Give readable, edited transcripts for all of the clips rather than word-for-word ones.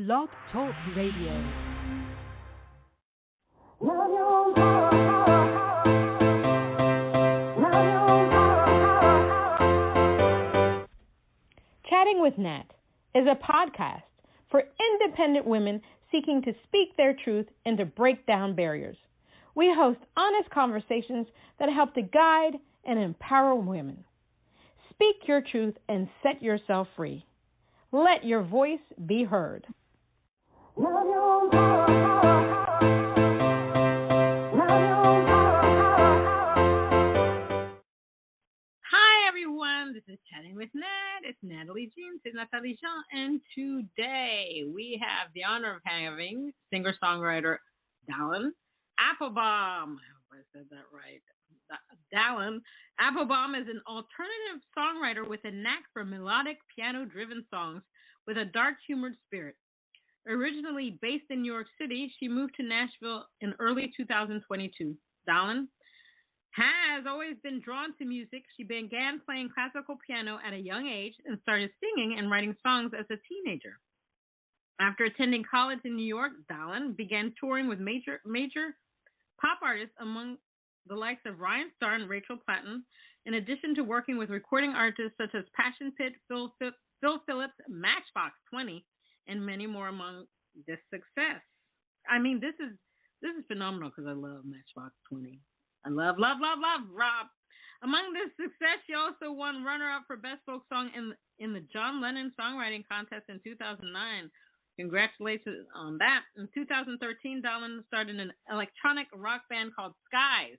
Blog Talk Radio. Chatting with Nat is a podcast for independent women seeking to speak their truth and to break down barriers. We host honest conversations that help to guide and empower women. Speak your truth and set yourself free. Let your voice be heard. Hi, everyone. This is Chatting with Nat. It's Natalie Jean, c'est Nathalie Jean, and today we have the honor of having singer-songwriter Dallin Applebaum. I hope I said that right. Dallin Applebaum is an alternative songwriter with a knack for melodic, piano-driven songs with a dark-humored spirit. Originally based in New York City, she moved to Nashville in early 2022. Dallin has always been drawn to music. She began playing classical piano at a young age and started singing and writing songs as a teenager. After attending college in New York, Dallin began touring with major pop artists among the likes of Ryan Starr and Rachel Platten, in addition to working with recording artists such as Passion Pit, Phil Phillips, Matchbox 20, and many more among this success. I mean, this is phenomenal because I love Matchbox 20. I love Rob. Among this success, she also won runner-up for Best Folk Song in the John Lennon Songwriting Contest in 2009. Congratulations on that. In 2013, Dallin started an electronic rock band called Skies,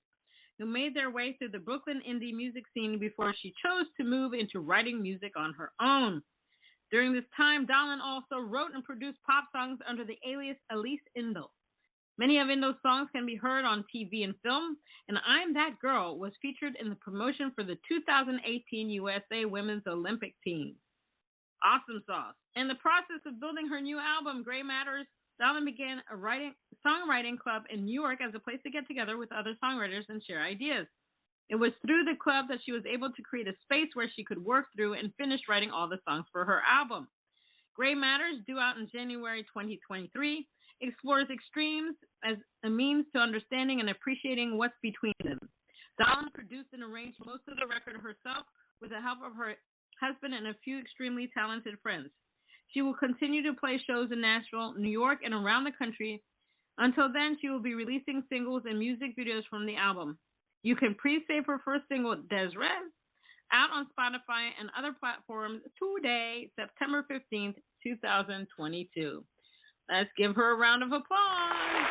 who made their way through the Brooklyn indie music scene before she chose to move into writing music on her own. During this time, Dallin also wrote and produced pop songs under the alias Alise Indall. Many of Indall's songs can be heard on TV and film, and I'm That Girl was featured in the promotion for the 2018 USA Women's Olympic team. Awesome sauce. In the process of building her new album, Gray Matters, Dallin began a songwriting club in New York as a place to get together with other songwriters and share ideas. It was through the club that she was able to create a space where she could work through and finish writing all the songs for her album. Gray Matters, due out in January 2023, explores extremes as a means to understanding and appreciating what's between them. Dallin produced and arranged most of the record herself with the help of her husband and a few extremely talented friends. She will continue to play shows in Nashville, New York, and around the country. Until then, she will be releasing singles and music videos from the album. You can pre-save her first single, Desiree, out on Spotify and other platforms today, September 15th, 2022. Let's give her a round of applause.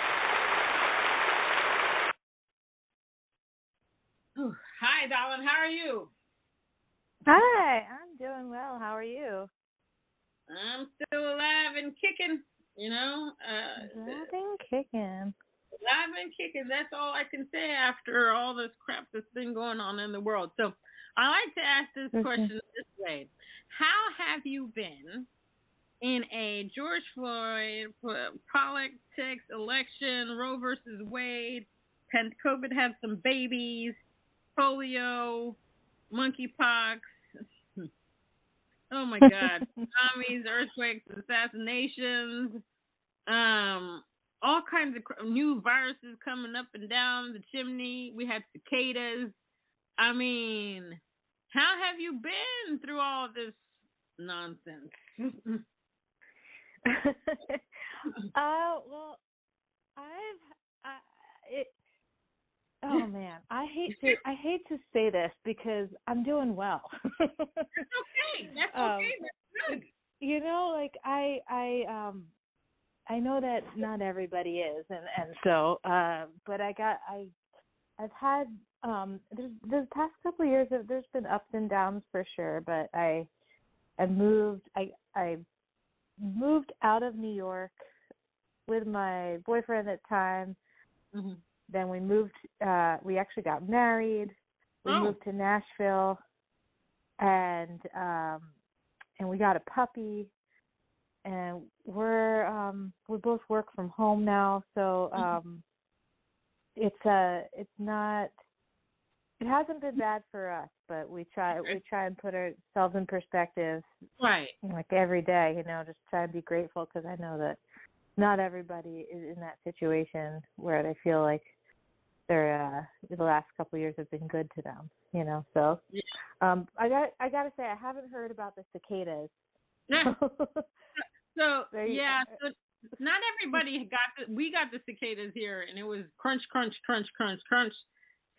Ooh. Hi, Dallin. How are you? Hi, I'm doing well. How are you? I'm still alive and kicking, you know. Alive and kicking. Alive and kicking. That's all I can say after all this crap that's been going on in the world. So I like to ask this question this way. How have you been in a George Floyd, politics, election, Roe versus Wade, COVID had some babies, polio, monkeypox, oh my God, tsunamis, earthquakes, assassinations, all kinds of new viruses coming up and down the chimney. We had cicadas. I mean, how have you been through all this nonsense? Well, oh man, I hate to say this because I'm doing well. That's okay. That's okay. That's good. You know, like I know that not everybody is, and so, but I've had the past couple of years there's been ups and downs for sure, but I moved out of New York with my boyfriend at the time. Mm-hmm. Then we moved. We actually got married. We moved to Nashville, and we got a puppy. And we both work from home now, so it's not it hasn't been bad for us, but we try and put ourselves in perspective, right? Like every day, just try and be grateful, because I know that not everybody is in that situation where they feel like they're the last couple of years have been good to them, So, yeah. I got to say, I haven't heard about the cicadas. So not everybody we got the cicadas here, and it was crunch, crunch, crunch, crunch, crunch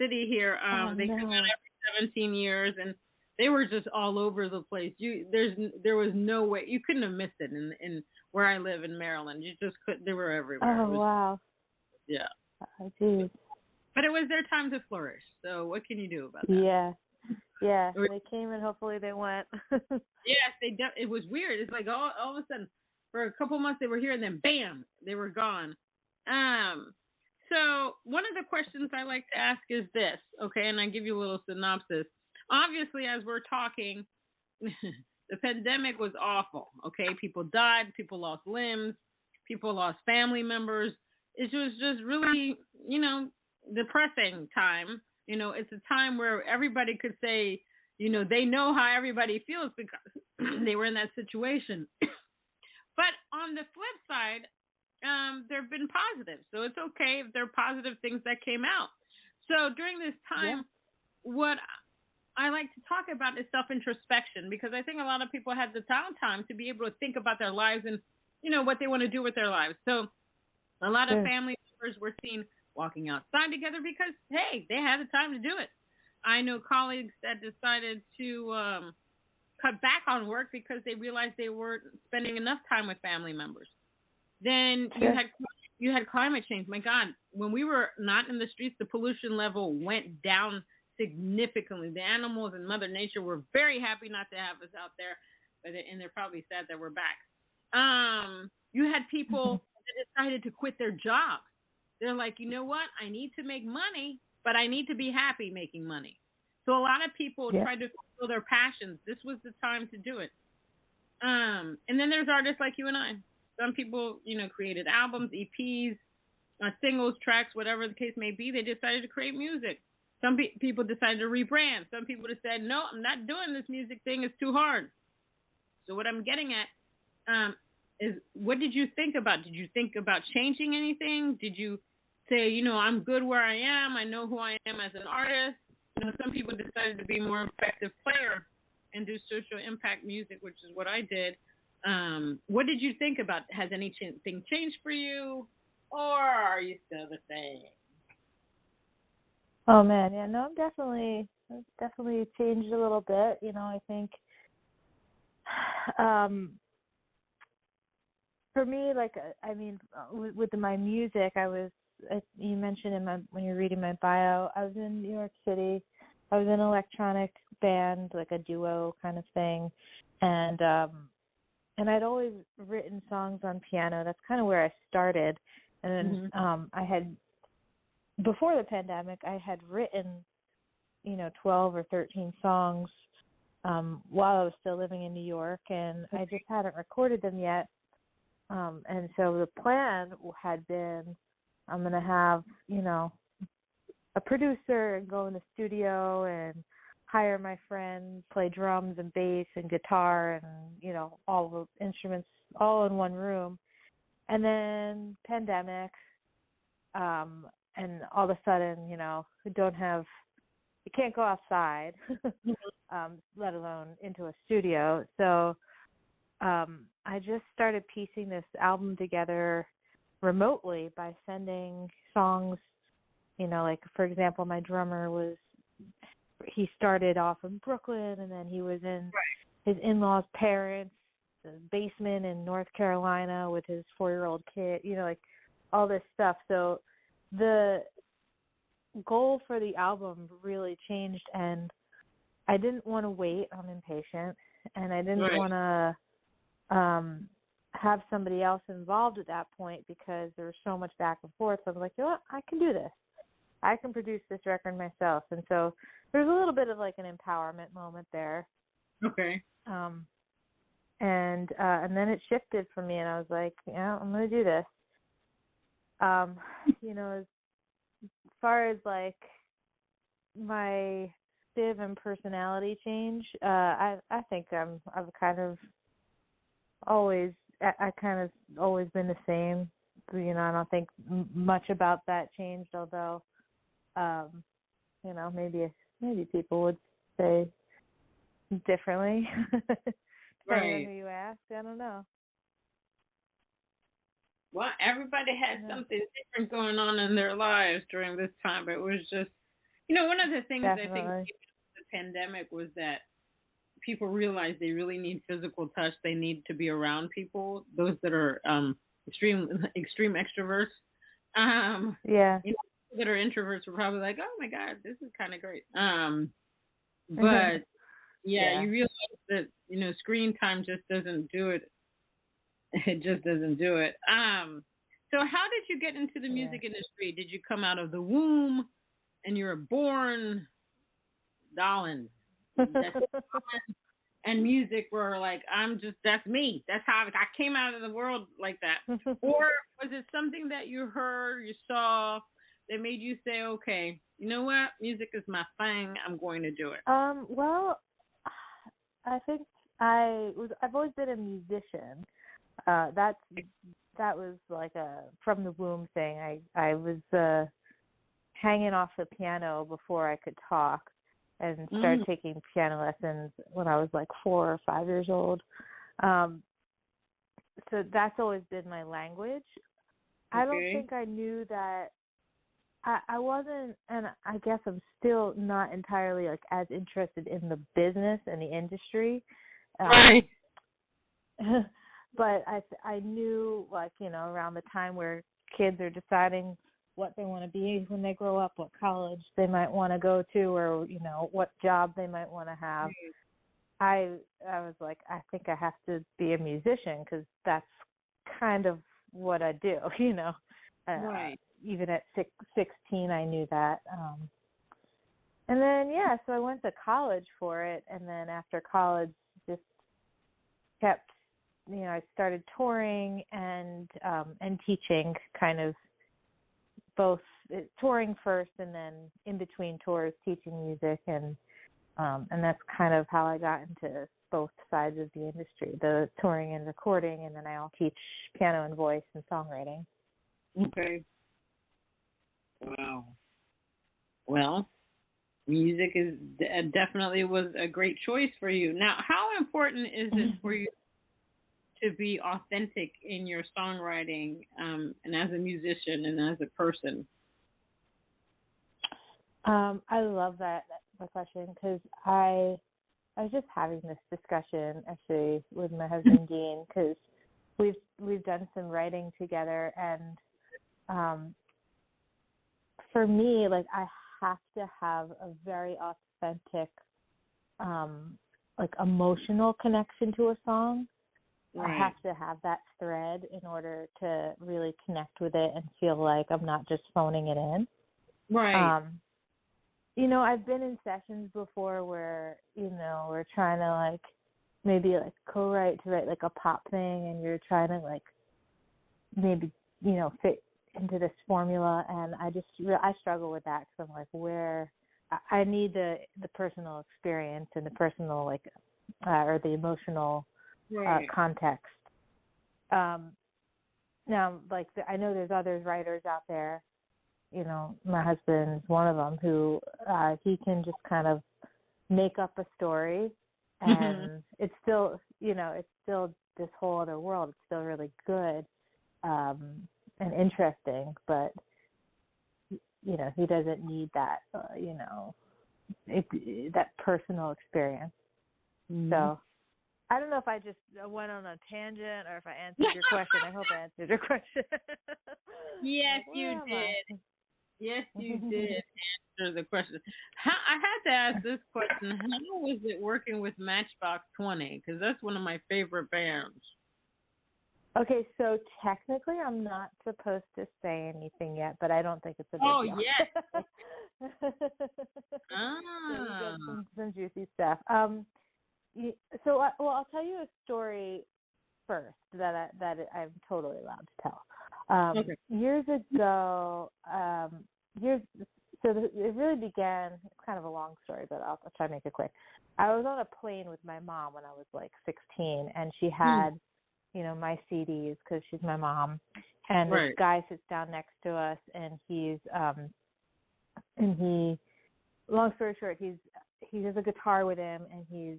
city here. They come out every 17 years, and they were just all over the place. There was no way you couldn't have missed it in where I live in Maryland. You just couldn't. They were everywhere. Oh, wow. Yeah. Geez. But it was their time to flourish. So what can you do about that? Yeah. They came and hopefully they went. Yes, it was weird. It's like all of a sudden, for a couple months they were here, and then bam, they were gone. So one of the questions I like to ask is this, okay? And I give you a little synopsis. Obviously, as we're talking, the pandemic was awful, okay? People died, people lost limbs, people lost family members. It was just really, depressing time. It's a time where everybody could say, they know how everybody feels because they were in that situation. But on the flip side, there have been positives. So it's okay if there are positive things that came out. So during this time, what I like to talk about is self-introspection, because I think a lot of people had the downtime to be able to think about their lives and, what they want to do with their lives. So a lot of family members were seen walking outside together because, hey, they had the time to do it. I know colleagues that decided to cut back on work because they realized they weren't spending enough time with family members. Then you had climate change. My God, when we were not in the streets, the pollution level went down significantly. The animals and Mother Nature were very happy not to have us out there, and they're probably sad that we're back. You had people that decided to quit their jobs. They're like, you know what? I need to make money, but I need to be happy making money. So a lot of people tried to fulfill their passions. This was the time to do it. And then there's artists like you and I. Some people, created albums, EPs, singles, tracks, whatever the case may be. They decided to create music. Some people decided to rebrand. Some people just said, no, I'm not doing this music thing. It's too hard. So what I'm getting at is, what did you think about? Did you think about changing anything? Did you say, I'm good where I am. I know who I am as an artist. Some people decided to be more effective player and do social impact music, which is what I did. What did you think about? Has anything changed for you, or are you still the same? Oh man, yeah, no, definitely changed a little bit. I think for me, with my music, you mentioned when you're reading my bio, I was in New York City. I was in an electronic band, like a duo kind of thing, and I'd always written songs on piano. That's kind of where I started. And then I had, before the pandemic, I had written, 12 or 13 songs while I was still living in New York, and I just hadn't recorded them yet. And so the plan had been, I'm going to have, a producer and go in the studio and hire my friends, play drums and bass and guitar and, all the instruments all in one room. And then pandemic, and all of a sudden, you can't go outside, let alone into a studio. So I just started piecing this album together remotely by sending songs, for example, my drummer he started off in Brooklyn, and then he was in his in-laws' parents' basement in North Carolina with his 4-year-old kid, all this stuff. So the goal for the album really changed, and I didn't want to wait. I'm impatient, and I didn't want to have somebody else involved at that point because there was so much back and forth. So I was like, you know what, I can do this. I can produce this record myself. And so there's a little bit of like an empowerment moment there. Okay. And then it shifted for me, and I was like, yeah, I'm going to do this. As far as like my civ and personality change. I think I've kind of always been the same. You know, I don't think much about that changed, although, you know, maybe people would say differently. Depending on who you ask, I don't know. Well, everybody had something different going on in their lives during this time, but it was just, you know, one of the things I think the pandemic was that people realized they really need physical touch. They need to be around people, those that are extreme extroverts. You know, that are introverts were probably like, oh my God, this is kind of great. But you realize that, you know, screen time just doesn't do it. It just doesn't do it. So how did you get into the music industry? Did you come out of the womb and you were born Dallin? And music were like, that's me. That's how I came out of the world like that. Or was it something that you heard, you saw, that made you say, okay, you know what? Music is my thing. I'm going to do it. Well, I think I've always been a musician. That was like a from the womb thing. I was hanging off the piano before I could talk, and started taking piano lessons when I was like 4 or 5 years old. So that's always been my language. I don't think I knew that. I wasn't, and I guess I'm still not entirely like as interested in the business and the industry. Right. But I knew, like, you know, around the time where kids are deciding what they want to be when they grow up, what college they might want to go to, or, you know, what job they might want to have. I was like, I think I have to be a musician because that's kind of what I do, you know. Even at 16, I knew that. And then, so I went to college for it, and then after college just kept, you know, I started touring and teaching, kind of both touring first and then in between tours teaching music, and that's kind of how I got into both sides of the industry, the touring and recording, and then I'll teach piano and voice and songwriting. Okay. Wow. Well, music is definitely was a great choice for you. Now, how important is it for you to be authentic in your songwriting, and as a musician and as a person? I love that question, because I was just having this discussion actually with my husband Dean, because we've done some writing together, and for me, like, I have to have a very authentic, like, emotional connection to a song. Right. I have to have that thread in order to really connect with it and feel like I'm not just phoning it in. Right. You know, I've been in sessions before where, you know, we're trying to, like, maybe, like, co-write to write, like, a pop thing, and you're trying to, like, maybe, you know, fit into this formula, and I struggle with that, because I'm like, where I need the personal experience and the personal, like, or the emotional context. Now, like, I know there's other writers out there, you know, my husband's one of them, who he can just kind of make up a story, and it's still, you know, it's still this whole other world. It's still really good and interesting, but, you know, he doesn't need that, you know, that personal experience. So I don't know if I just went on a tangent or if I answered your question. I hope I answered your question. Yes, you did. Yes, you did answer the question. I had to ask this question. How was it working with Matchbox 20? Because that's one of my favorite bands. Okay, so technically I'm not supposed to say anything yet, but I don't think it's a big deal. Oh, yes. So you get some juicy stuff. I'll tell you a story first that I'm totally allowed to tell. Okay. Years ago, it really began, it's kind of a long story, but I'll try to make it quick. I was on a plane with my mom when I was like 16, and she had, my CDs because she's my mom. And this guy sits down next to us, and long story short, he has a guitar with him, and he's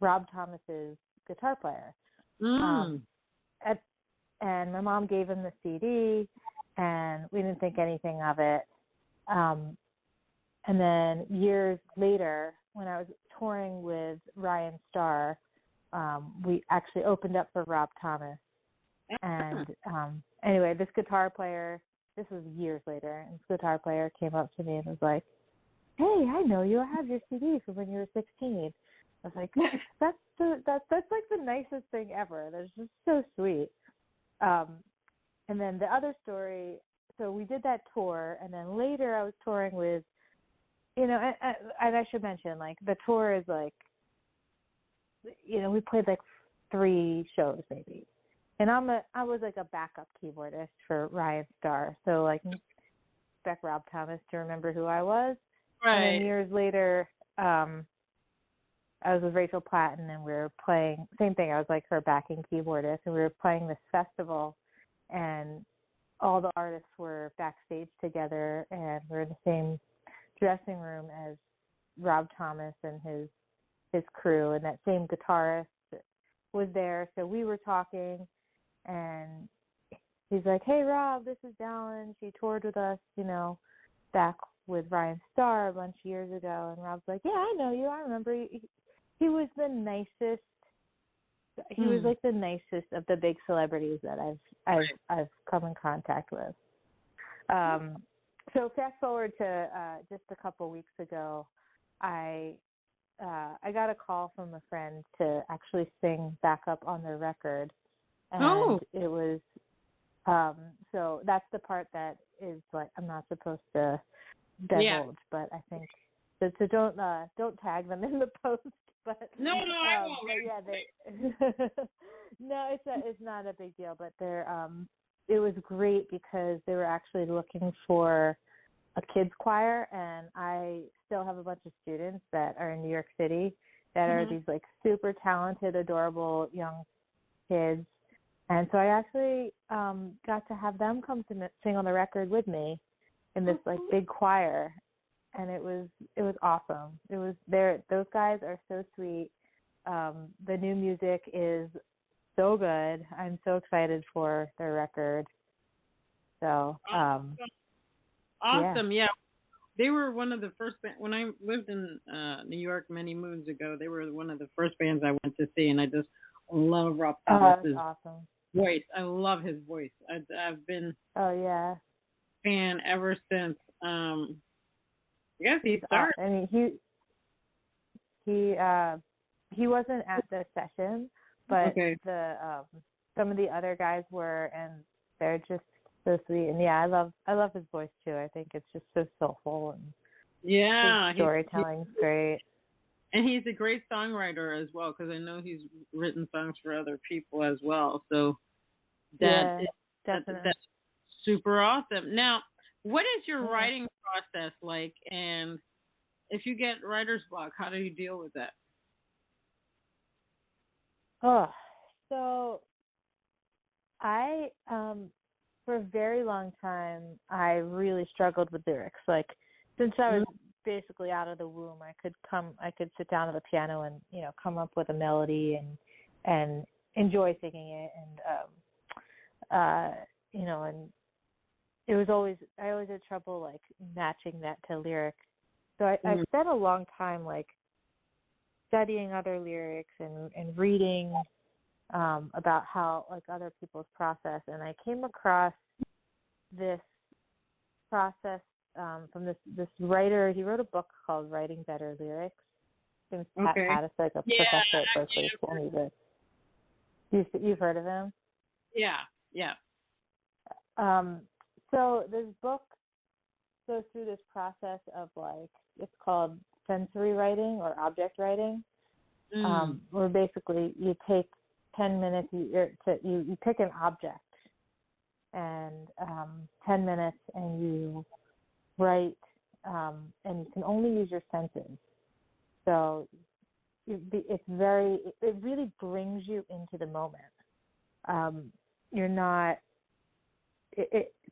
Rob Thomas's guitar player. And my mom gave him the CD, and we didn't think anything of it. And then years later, when I was touring with Ryan Starr, we actually opened up for Rob Thomas. And anyway, this guitar player, this was years later, and this guitar player came up to me and was like, "Hey, I know you. I have your CD from when you were 16." I was like, that's like the nicest thing ever. That's just so sweet. And then the other story, so we did that tour, and then later I was touring with, and I should mention, like, the tour is like, we played like 3 shows maybe. And I was like a backup keyboardist for Ryan Starr. So like, expect Rob Thomas to remember who I was. Right. And then years later, I was with Rachel Platten, and we were playing, same thing, I was like her backing keyboardist, and we were playing this festival, and all the artists were backstage together, and we were in the same dressing room as Rob Thomas and his crew, and that same guitarist was there. So we were talking, and he's like, "Hey, Rob, this is Dallin. She toured with us, back with Ryan Starr a bunch of years ago." And Rob's like, "Yeah, I know you. I remember." He was the nicest. He was like the nicest of the big celebrities that I've come in contact with. So fast forward to just a couple weeks ago, I got a call from a friend to actually sing backup on their record, and it was so that's the part that is like I'm not supposed to divulge, but I think so don't tag them in the post. But no, I won't. But yeah, no, it's not a big deal. But it was great because they were actually looking for a kids choir, and I still have a bunch of students that are in New York City that are these like super talented, adorable young kids, and so I actually got to have them come to sing on the record with me in this like big choir. And it was awesome. Those guys are so sweet. The new music is so good. I'm so excited for their record. So awesome. Yeah. They were one of the first when I lived in New York many moons ago. They were one of the first bands I went to see, and I just love Rob Thomas's voice. I love his voice. I've been fan ever since. Yes, he started. I mean, he wasn't at the session, but some of the other guys were, and they're just so sweet. And I love his voice too. I think it's just so soulful, and his storytelling's great. And he's a great songwriter as well, because I know he's written songs for other people as well. So that's super awesome. Now, what is your writing process like? And if you get writer's block, how do you deal with that? So I, for a very long time, I really struggled with lyrics. Like, since I was basically out of the womb, I could sit down at the piano and, come up with a melody and enjoy singing it. And, and it was I always had trouble like matching that to lyrics. So I spent a long time like studying other lyrics and reading about how like other people's process. And I came across this process from this writer. He wrote a book called Writing Better Lyrics. His name's Pat Pattis, like a professor at Berkeley School of Music. You've heard of him? Yeah. So this book goes through this process of like, it's called sensory writing or object writing, where basically you take 10 minutes, you pick an object and 10 minutes and you write and you can only use your senses. So it really brings you into the moment. You're not.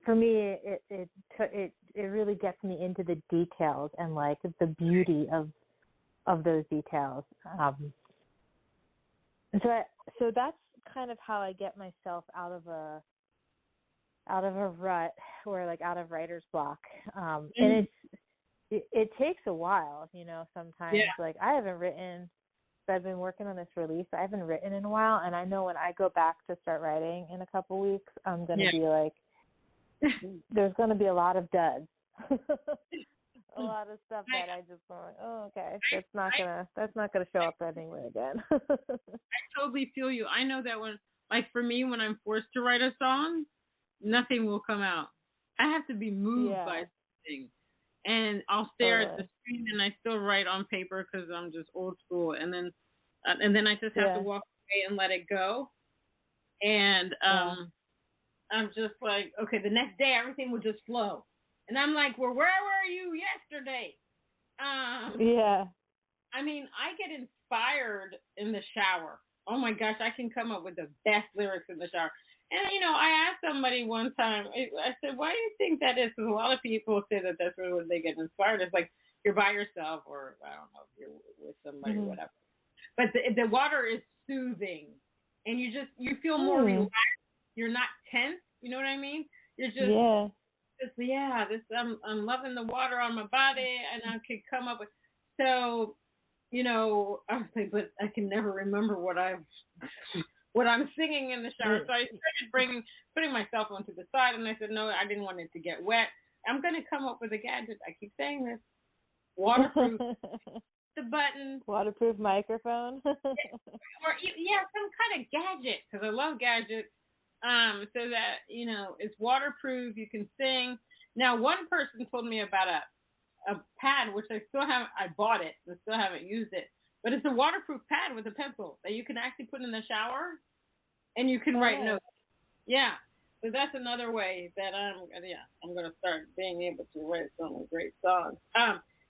For me, it really gets me into the details and like the beauty of those details. And so that's kind of how I get myself out of a rut or like out of writer's block. And it takes a while, sometimes. Yeah. Like I haven't written. I've been working on this release. I haven't written in a while, and I know when I go back to start writing in a couple weeks, I'm going to be like, there's going to be a lot of duds, a lot of stuff that I just go, oh, okay, that's not gonna show up anywhere again. I totally feel you. I know that like for me, when I'm forced to write a song, nothing will come out. I have to be moved by something. And I'll stare at the screen and I still write on paper because I'm just old school. And then I just have to walk away and let it go. And I'm just like, okay, the next day everything will just flow. And I'm like, well, where were you yesterday? I mean, I get inspired in the shower. Oh my gosh, I can come up with the best lyrics in the shower. And, I asked somebody one time, I said, why do you think that is? Because a lot of people say that that's really when they get inspired. It's like you're by yourself or, I don't know, if you're with somebody or whatever. But the water is soothing. And you feel more relaxed. You're not tense. You know what I mean? You're just, I'm loving the water on my body. And I could come up with, so, I was like, but I can never remember what I'm singing in the shower. So I started putting my cell phone to the side, and I said, no, I didn't want it to get wet. I'm going to come up with a gadget. I keep saying this. Waterproof. The button. Waterproof microphone. Or some kind of gadget, because I love gadgets. So that, it's waterproof. You can sing. Now, one person told me about a pad, which I bought it, and still haven't used it. But it's a waterproof pad with a pencil that you can actually put in the shower, and you can write notes. Yeah, so that's another way that I'm going to start being able to write some great songs.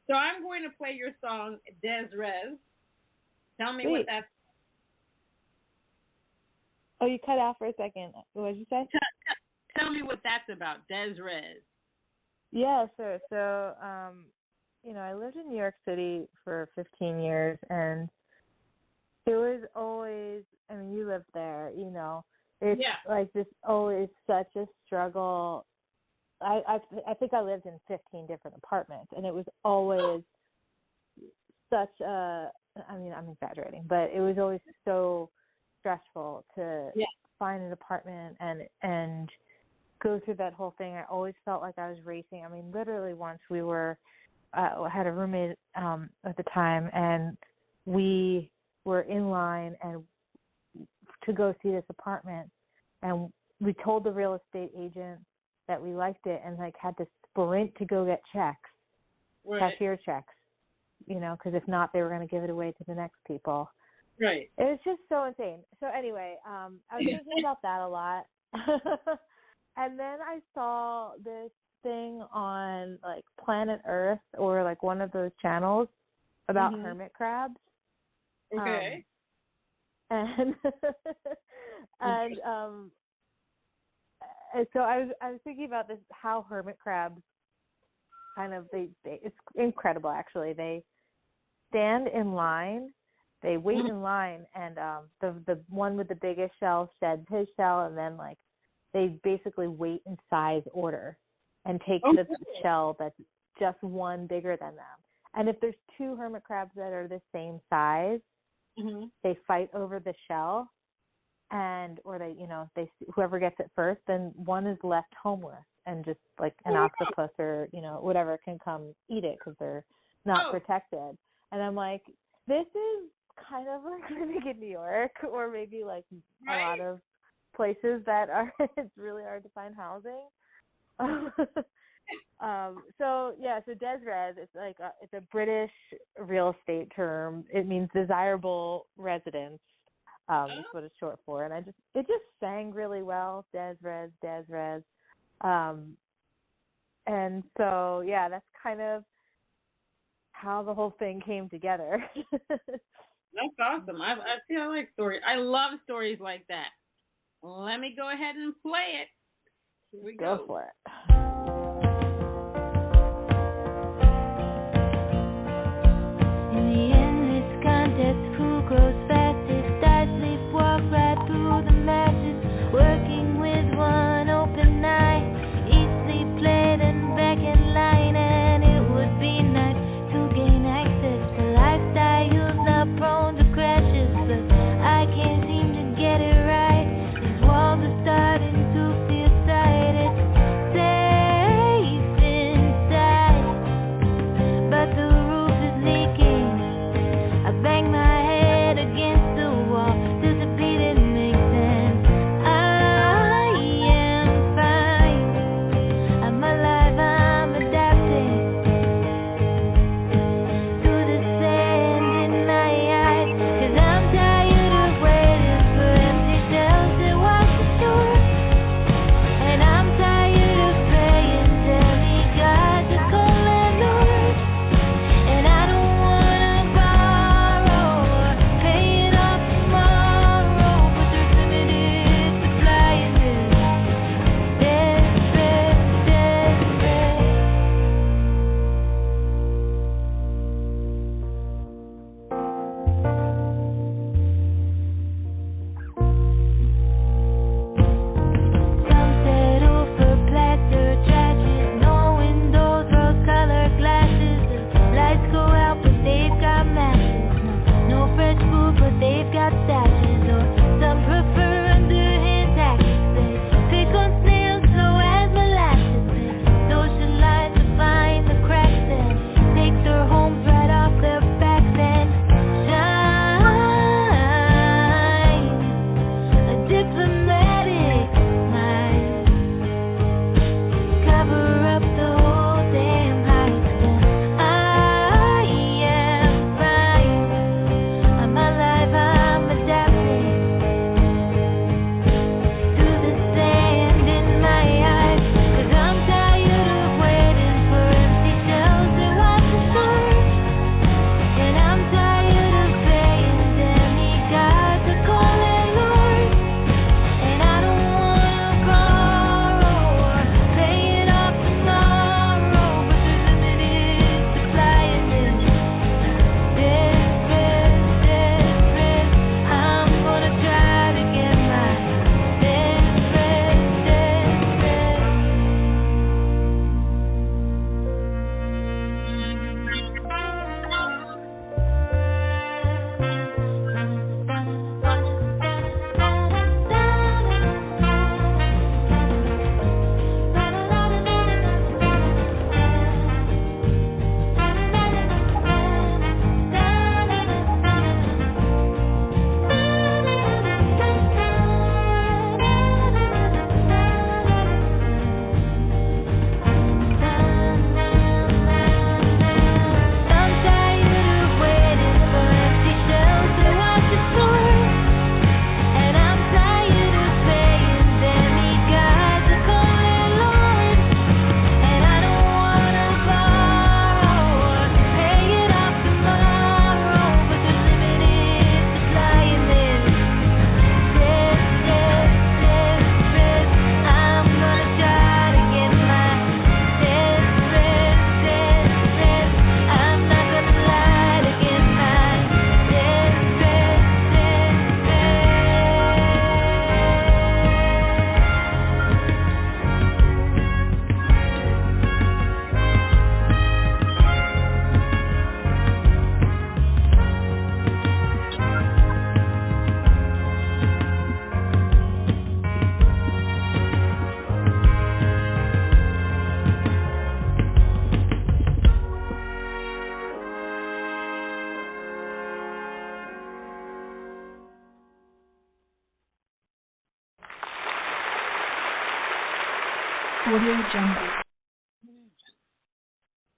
So I'm going to play your song, Des Res. Tell me what that's. Oh, you cut out for a second. What did you say? Tell me what that's about, Des Res. Yeah, sure. So, I lived in New York City for 15 years, and it was always, you lived there, it's like this always such a struggle. I think I lived in 15 different apartments, and it was always such I'm exaggerating, but it was always so stressful to find an apartment and go through that whole thing. I always felt like I was racing. Literally once we had a roommate at the time, and we were in line and to go see this apartment, and we told the real estate agent that we liked it, and had to sprint to go get checks, cashier checks, because if not, they were going to give it away to the next people. Right. It was just so insane. So anyway, I was thinking about that a lot. And then I saw this thing on Planet Earth or one of those channels about hermit crabs. Okay. And so I was thinking about this, how hermit crabs it's incredible actually. They stand in line, they wait in line, and the one with the biggest shell sheds his shell, and then they basically wait in size order and take the shell that's just one bigger than them. And if there's two hermit crabs that are the same size, they fight over the shell, or they whoever gets it first, then one is left homeless, and just an octopus or whatever can come eat it because they're not protected. And I'm like, this is kind of living in New York, or maybe a lot of places that are it's really hard to find housing. So Des Res, it's a British real estate term. It means desirable residence. Is what it's short for. And it just sang really well. Des Res, Des Res. And so, yeah, that's kind of how the whole thing came together. That's awesome. I like stories. I love stories like that. Let me go ahead and play it. Here we go. Go for it. In the endless contest, who grows fastest? I sleepwalk right through the masses, working with one open eye. Eat, sleep, play, then back in line, and it would be nice to gain access to lifestyles not prone to crashes, but I can't seem to get it right. These walls are starting to feel tight. It's safe inside, but the roof is leaking. I bang my head against the wall. Does it bleed? It makes sense. I am fine. I'm alive. I'm adapting to the sand in my eyes. 'Cause I'm tired of waiting for empty shells that wash the shore. And I'm tired of praying demigods to call landlords. And I don't wanna borrow or pay it off tomorrow, but there's limited supply in this desperate. Some settle for plaster trashes, no windows, rose-colored glasses. The lights go out, but they've got matches. No fresh food, but they've got stashes. Or some prefer underhand tactics. They pick on snails slow as molasses. They socialize to find the cracks and take their homes right off their backs and shine a diplomatic smile. Cover up the whole damn house. I am fine. I'm alive. I'm adapting to the sand in my eyes. 'Cause I'm tired of waiting for empty shells that wash the shore. And I'm tired of paying demigods to call landlords. And I don't wanna borrow or pay it off tomorrow, but there's limited supply in this desperate. I'm gonna try to get my desperate. I'm tired of waiting for empty shells to wash the shore. And I'm tired of paying demigods to call landlords. And I don't wanna borrow or pay it off tomorrow, but there's limited supply in this desperate. I'm gonna try to get my desperate. I'm not gonna lie to get my desperate.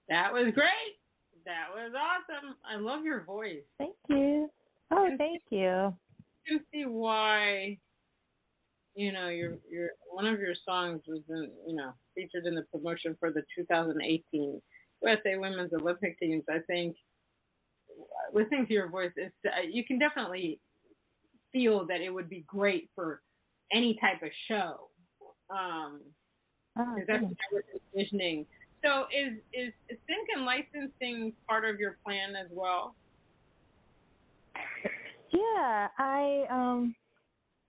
That was great. That was awesome. I love your voice. Thank you. Oh, thank you. You can see why your one of your songs was featured in the promotion for the 2018 USA Women's Olympic Teams. I think listening to your voice, you can definitely feel that it would be great for any type of show. That's what I was envisioning. So is sync and licensing part of your plan as well? Yeah,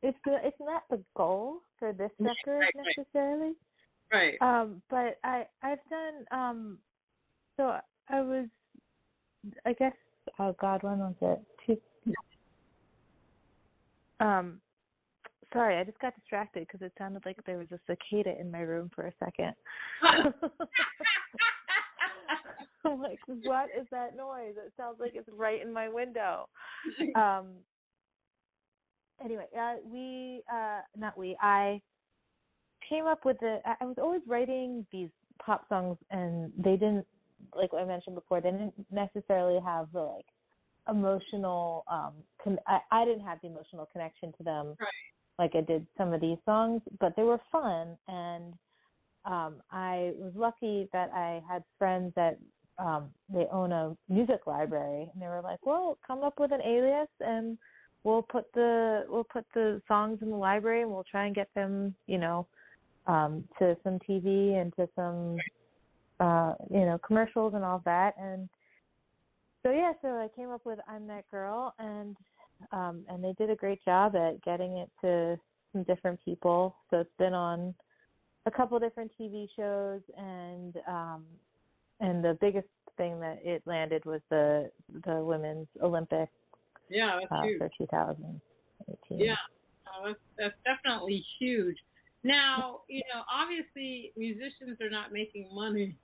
it's not the goal for this record necessarily. Right. But I've done so I was, I guess, oh God, when was it? Sorry, I just got distracted because it sounded like there was a cicada in my room for a second. I'm like, what is that noise? It sounds like it's right in my window. Anyway, I came up with I was always writing these pop songs, and they didn't, like I mentioned before, they didn't necessarily have the emotional, I didn't have the emotional connection to them. Right. Like I did some of these songs, but they were fun, and I was lucky that I had friends that they own a music library, and they were like, "Well, come up with an alias, and we'll put the songs in the library, and we'll try and get them, to some TV and to some, commercials and all that." And so I came up with "I'm That Girl," and they did a great job at getting it to some different people. So it's been on a couple different TV shows, and the biggest thing that it landed was the Women's Olympics. Yeah, that's huge. For 2018. Yeah, that's definitely huge. Now, obviously musicians are not making money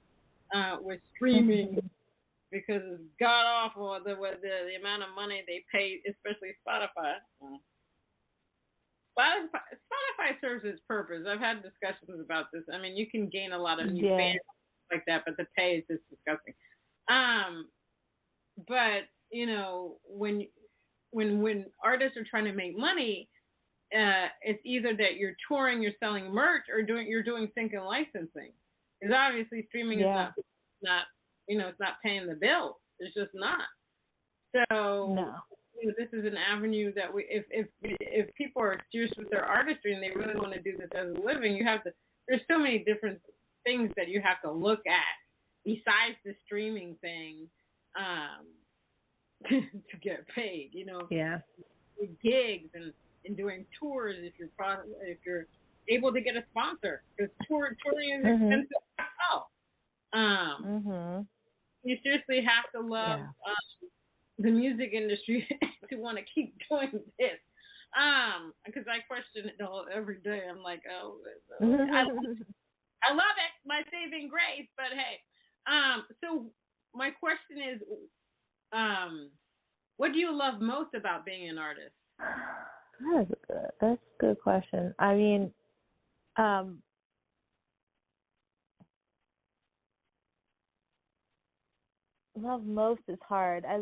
with streaming because it's god awful the amount of money they pay, especially Spotify. Spotify serves its purpose. I've had discussions about this. I mean, you can gain a lot of new fans like that, but the pay is just disgusting. But when artists are trying to make money, it's either that you're touring, you're selling merch, or you're doing sync and licensing. Because obviously streaming is not it's not paying the bills. It's just not. So no. This is an avenue that if people are serious with their artistry and they really want to do this as a living, there's so many different things that you have to look at besides the streaming thing to get paid. Gigs and doing tours if you're able to get a sponsor, because touring is expensive as hell. You seriously have to love the music industry to want to keep doing this. Because I question it every day. I'm like, I love it, my saving grace, but hey. So my question is, what do you love most about being an artist? That's a good question. I mean, love most is hard. I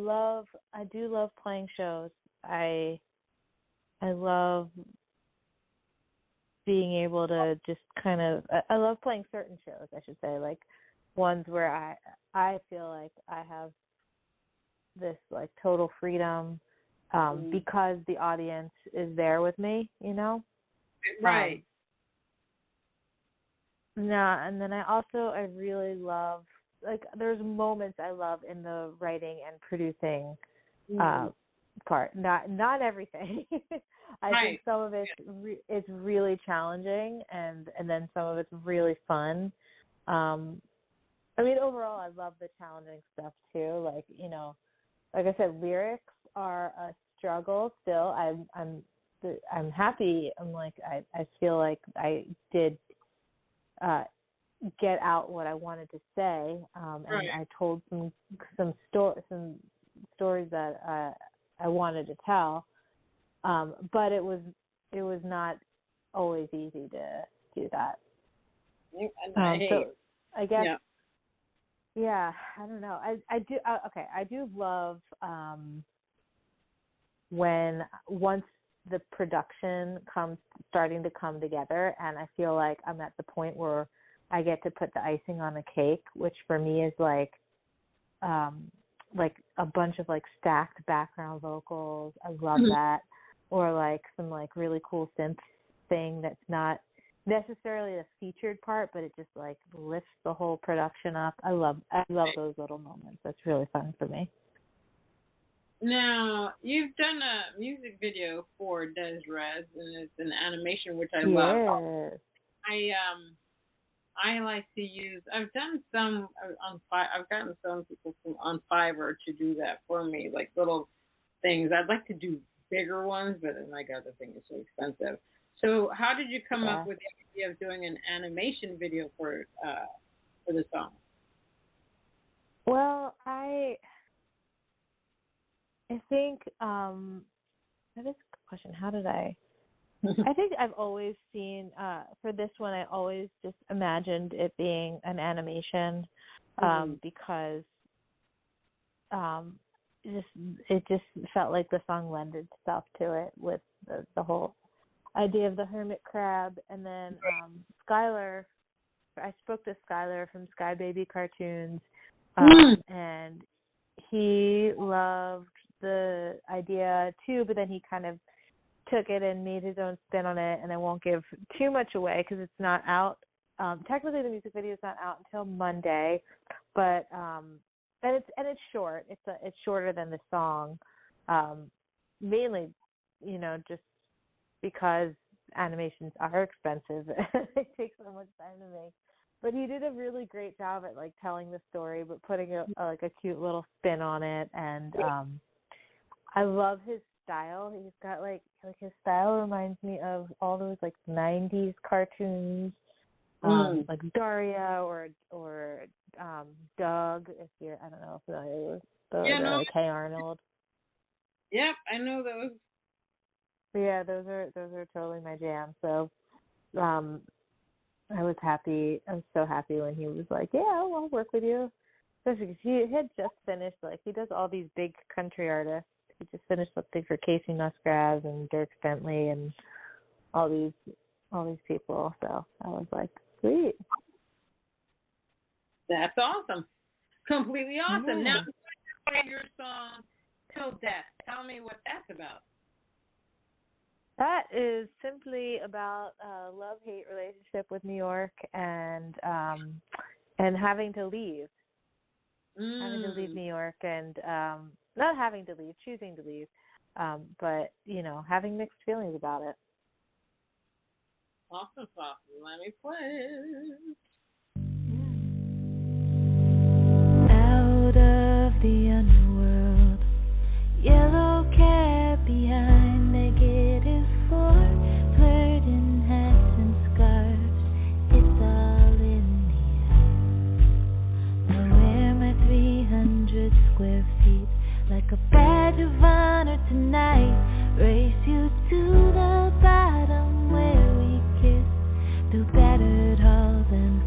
do love playing shows. I love being able to just kind of, I love playing certain shows, I should say, like ones where I feel like I have this total freedom because the audience is there with me, Right. And then I really love, there's moments I love in the writing and producing part. Not everything. I think some of it's really challenging, and then some of it's really fun. I mean, overall, I love the challenging stuff too. Like I said, lyrics are a struggle still. I'm happy. I feel like I did get out what I wanted to say, and I told some stories that I wanted to tell. But it was not always easy to do that. So I guess, I don't know. I do love when once the production starting to come together, and I feel like I'm at the point where I get to put the icing on the cake, which for me is like a bunch of like stacked background vocals. I love that. Or like some like really cool synth thing that's not necessarily a featured part, but it just like lifts the whole production up. I love those little moments. That's really fun for me. Now, you've done a music video for Des Res, and it's an animation, which I love. I like to use, I've done some I've gotten some people on Fiverr to do that for me, like little things. I'd like to do bigger ones, but then my God, the thing is so expensive. So how did you come up with the idea of doing an animation video for the song? Well, I think that is a good question. How did I think I've always seen, for this one, I always just imagined it being an animation because it just felt like the song lended itself to it with the whole idea of the hermit crab. And then Skylar, I spoke to Skylar from Sky Baby Cartoons, and he loved the idea too, but then he kind of took it and made his own spin on it, and I won't give too much away because it's not out. Technically, the music video is not out until Monday, but and it's short. It's shorter than the song, mainly, just because animations are expensive. It takes so much time to make. But he did a really great job at like telling the story, but putting a cute little spin on it, and I love his style. He's got like his style reminds me of all those like 90s cartoons, like Daria or Doug. If you're, I don't know, familiar with the Hey Arnold. Yep, I know those. Yeah, those are totally my jam. So, I was so happy when he was like, "Yeah, I'll work with you." Especially because he had just finished, like, he does all these big country artists. He just finished something for Casey Musgraves and Dirk Bentley and all these people. So I was like, sweet. That's awesome. Completely awesome. Yeah. Now, play your song Till Death. Tell me what that's about. That is simply about a love-hate relationship with New York and having to leave. Having to leave New York and not having to leave, choosing to leave, but, having mixed feelings about it. Awesome. Let me play. Out of the underworld, yellow cab behind negative floor, flirting hats and scarves, it's all in the air. Now wear my 300 square feet like a badge of honor tonight, race you to the bottom where we kiss through battered halls and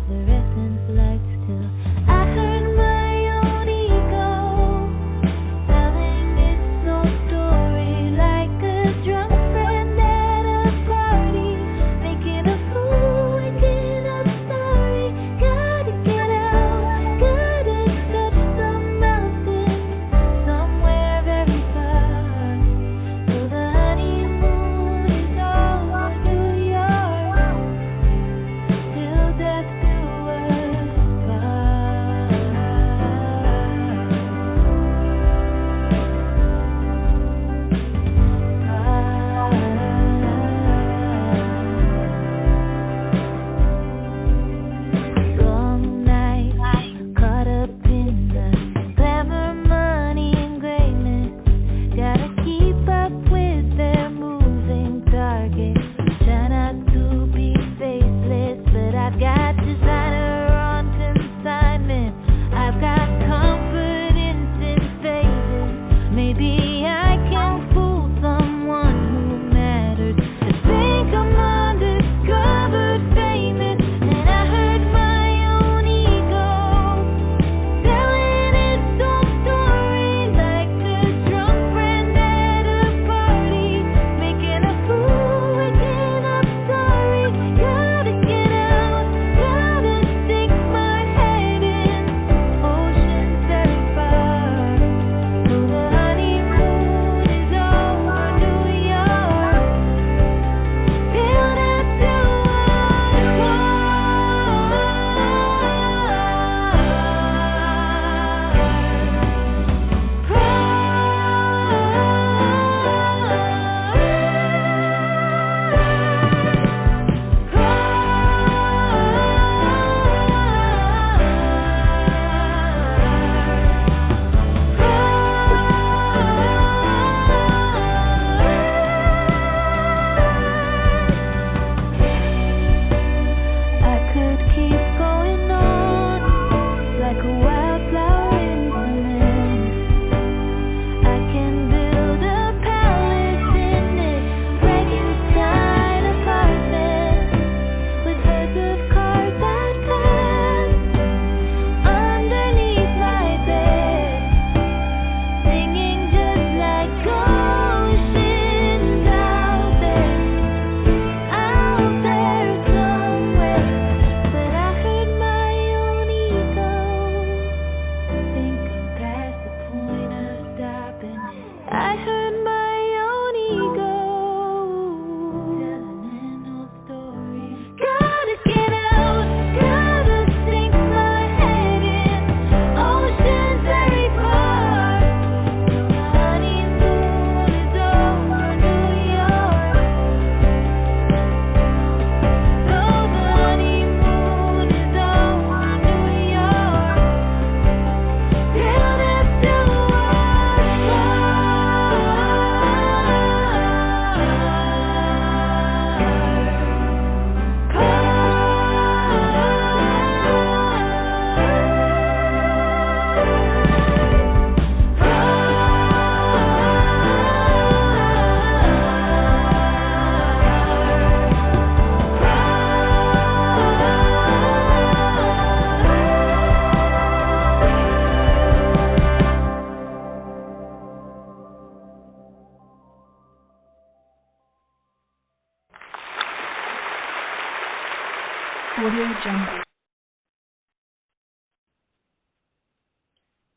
Audio Jungle.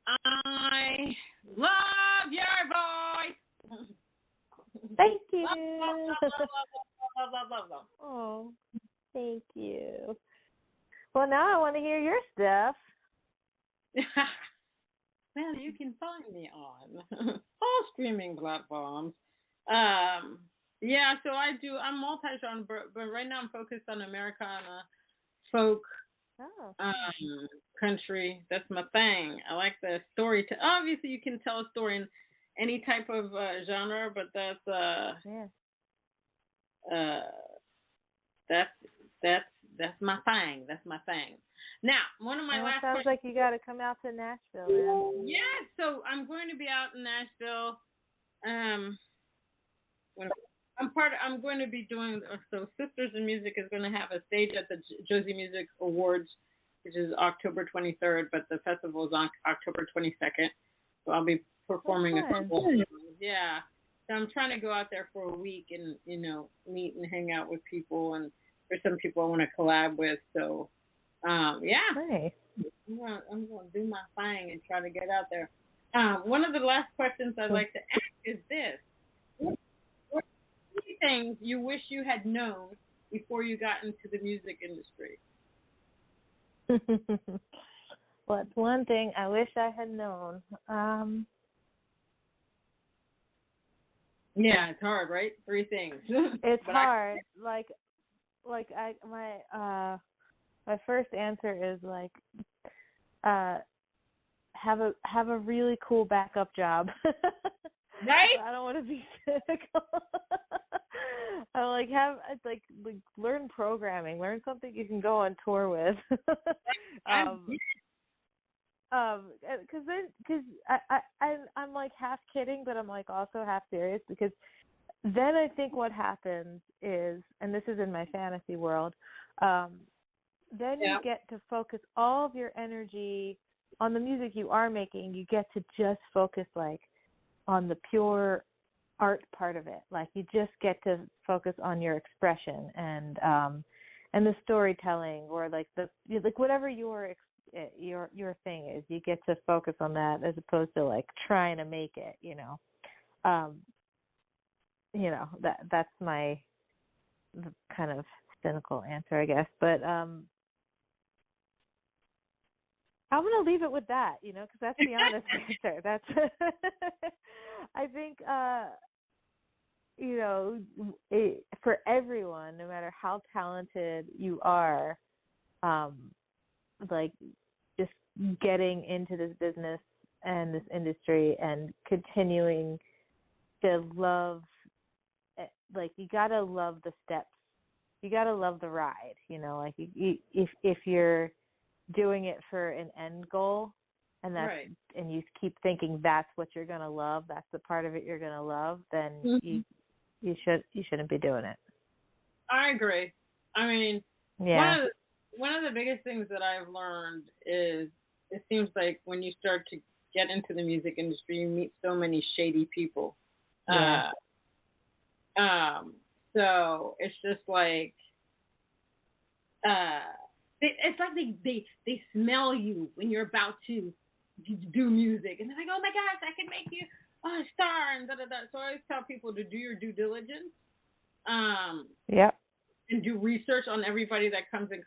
I love your voice. Thank you. Love. Oh, thank you. Well, now I want to hear your stuff. Well, you can find me on all streaming platforms. Yeah, so I'm multi-genre, but right now I'm focused on Americana, folk, country. That's my thing. I like the story. Obviously, you can tell a story in any type of genre, but that's my thing. That's my thing. Now, one of my last sounds questions. like you got to come out to Nashville. Then. Yeah, so I'm going to be out in Nashville. I'm going to be doing, so Sisters in Music is going to have a stage at the Josie Music Awards, which is October 23rd, but the festival is on October 22nd. So I'll be performing a couple of songs. Yeah. So I'm trying to go out there for a week and, meet and hang out with people. And there's some people I want to collab with. So, yeah. Nice. I'm going to do my thing and try to get out there. One of the last questions I'd like to ask is this. What are 3 things you wish you had known before you got into the music industry? What's one thing I wish I had known? Yeah, it's hard, right? 3 things. It's hard. My first answer is have a really cool backup job. Right? I don't want to be cynical. Learn programming, learn something you can go on tour with. Because I'm like half kidding, but I'm like also half serious, because then I think what happens is, and this is in my fantasy world, then you get to focus all of your energy on the music you are making. You get to just focus on the pure art part of it. You just get to focus on your expression and the storytelling, or whatever your thing is. You get to focus on that as opposed to trying to make it. That's my kind of cynical answer, I guess. But I'm going to leave it with that, because that's the honest answer. That's I think for everyone, no matter how talented you are, just getting into this business and this industry and continuing to love, you gotta love the steps. You gotta love the ride. If you're doing it for an end goal, and that's right, and you keep thinking that's what you're gonna love, that's the part of it you're gonna love, then you shouldn't be doing it. I agree. I mean, one of the biggest things that I've learned is it seems like when you start to get into the music industry, you meet so many shady people. Yeah. So it's just it's like they smell you when you're about to do music, and they're like, oh my gosh, I can make you a star, and da da da. So I always tell people to do your due diligence. And do research on everybody that comes in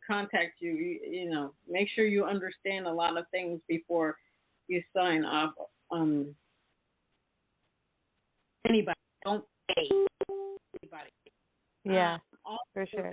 contact you. You make sure you understand a lot of things before you sign off on anybody. Don't pay anybody. Yeah, for sure.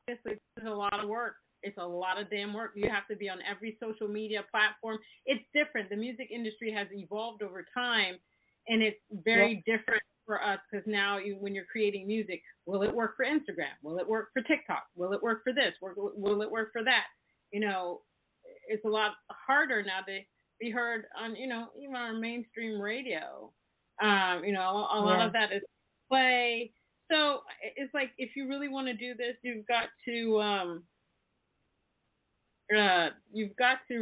This is a lot of work. It's a lot of damn work. You have to be on every social media platform. It's different. The music industry has evolved over time, and it's very different for us, because now when you're creating music, will it work for Instagram? Will it work for TikTok? Will it work for this? Will it work for that? It's a lot harder now to be heard on, even on mainstream radio. A lot of that is play. So it's like, if you really want to do this, you've got to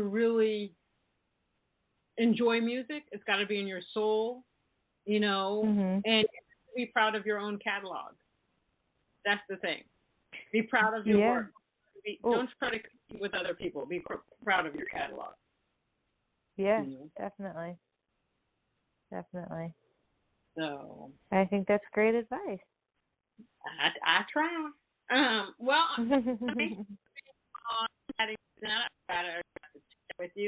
really enjoy music. It's got to be in your soul. And be proud of your own catalog. That's the thing. Be proud of your work. don't try to compete with other people. Be proud of your catalog. Yeah, definitely. Definitely. So I think that's great advice. I try. Well, with you.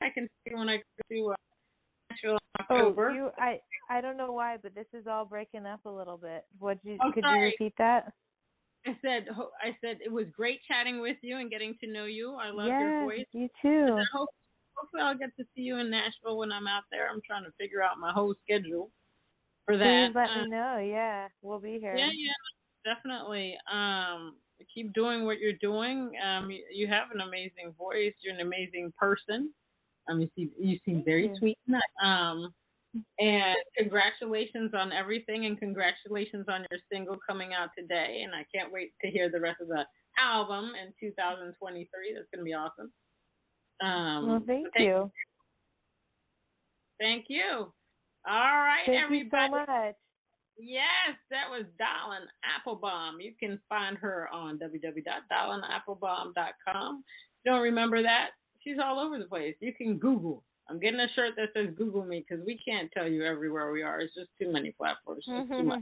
I can see when I go to Nashville in October. I don't know why, but this is all breaking up a little bit. Could you repeat that? I said it was great chatting with you and getting to know you. I love your voice. You too. Hopefully I'll get to see you in Nashville when I'm out there. I'm trying to figure out my whole schedule for that. Please let me know. Yeah, we'll be here. Yeah, definitely. Keep doing what you're doing. You have an amazing voice. You're an amazing person. You seem very sweet tonight. And congratulations on everything, and congratulations on your single coming out today. And I can't wait to hear the rest of the album in 2023. That's going to be awesome. Well, thank you. Thank you. All right, thank everybody. Thank you so much. Yes, that was Dallin Applebaum. You can find her on www.dallinapplebaum.com. If you don't remember that, she's all over the place. You can Google. I'm getting a shirt that says Google me because we can't tell you everywhere we are. It's just too many platforms. It's too much.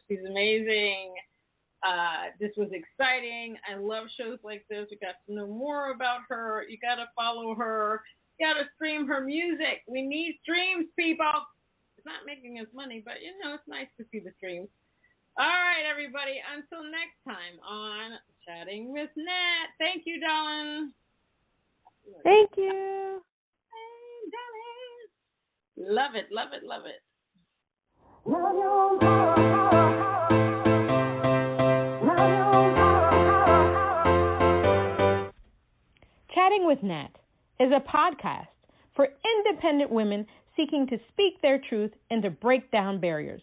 She's amazing. This was exciting. I love shows like this. We got to know more about her. You got to follow her. You got to stream her music. We need streams, people. It's not making us money, but, it's nice to see the streams. All right, everybody. Until next time on Chatting with Nat. Thank you, Dallin. Thank you. Hey, Dallin. Love it, love it, love it. Chatting with Nat is a podcast for independent women seeking to speak their truth and to break down barriers.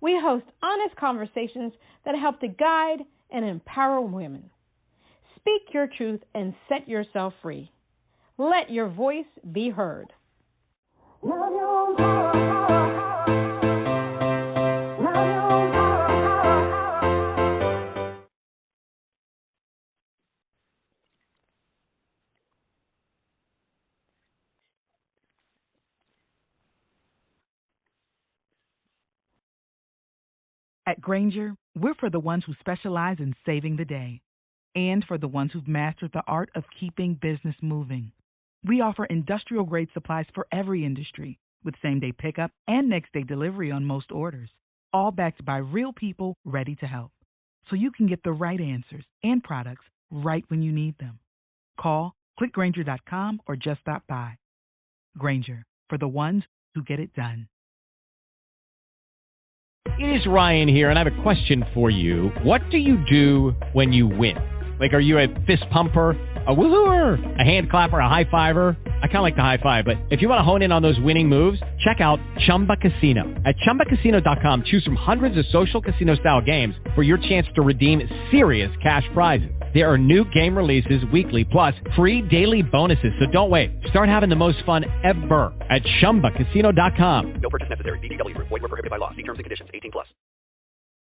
We host honest conversations that help to guide and empower women. Speak your truth and set yourself free. Let your voice be heard. At Grainger, we're for the ones who specialize in saving the day and for the ones who've mastered the art of keeping business moving. We offer industrial-grade supplies for every industry with same-day pickup and next-day delivery on most orders, all backed by real people ready to help, so you can get the right answers and products right when you need them. Call, click Grainger.com, or just stop by. Grainger, for the ones who get it done. It is Ryan here, and I have a question for you. What do you do when you win? Like, are you a fist pumper, a woohooer, a hand clapper, a high fiver? I kind of like the high five, but if you want to hone in on those winning moves, check out Chumba Casino. At ChumbaCasino.com, choose from hundreds of social casino-style games for your chance to redeem serious cash prizes. There are new game releases weekly, plus free daily bonuses, so don't wait. Start having the most fun ever at ChumbaCasino.com. No purchase necessary. VGW Group. Void where prohibited by law. See terms and conditions. 18+.